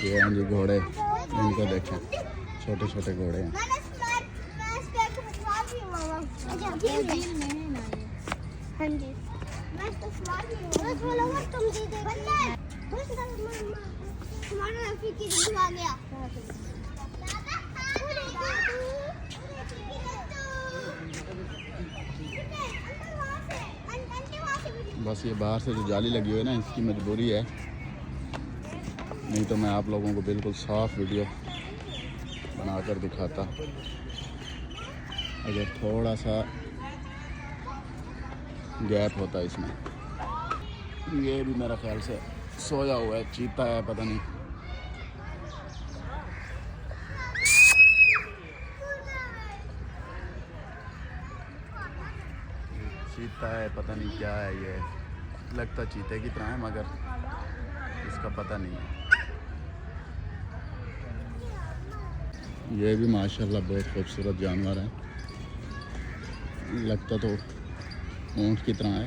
ये हैं जी घोड़े, इनको देखें, छोटे छोटे घोड़े हैं। बस ये बाहर से जो जाली लगी हुई है ना, इसकी मजबूरी है, नहीं तो मैं आप लोगों को बिल्कुल साफ वीडियो बनाकर दिखाता। अगर थोड़ा सा गैप होता है इसमें। ये भी मेरा ख्याल से सोया हुआ है, चीता है पता नहीं। चीता है पता नहीं क्या है, ये लगता चीते की तरह है मगर इसका पता नहीं है। ये भी माशाल्लाह बहुत खूबसूरत जानवर है, लगता तो ऊँट की तरह है।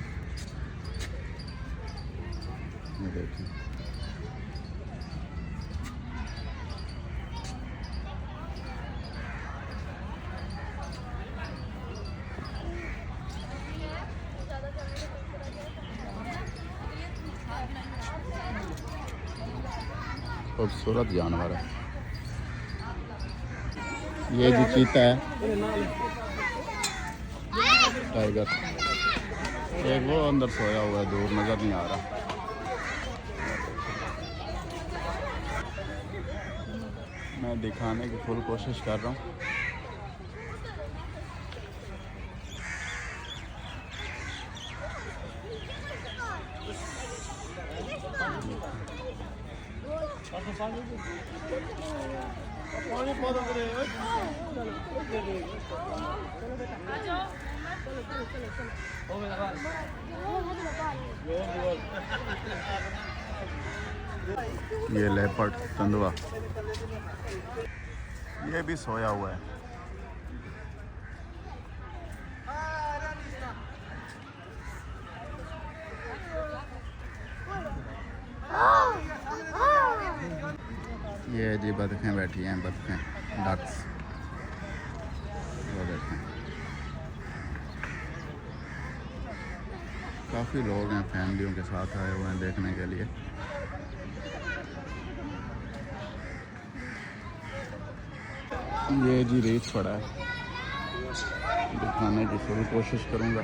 ये देखिए, खूबसूरत जानवर है। ये जो चीता है, टाइगर, एक वो अंदर सोया हुआ है, दूर नजर नहीं आ रहा। मैं दिखाने की फुल कोशिश कर रहा हूँ। ये लेपर्ड तेंदुआ, ये भी सोया हुआ है। ये जी बतखें बैठी हैं, बतखें, डक्स, वो देखें। काफ़ी लोग हैं, फैमिलियों के साथ आए हुए हैं देखने के लिए। ये जी रीछ पड़ा है, दिखाने की पूरी कोशिश करूँगा।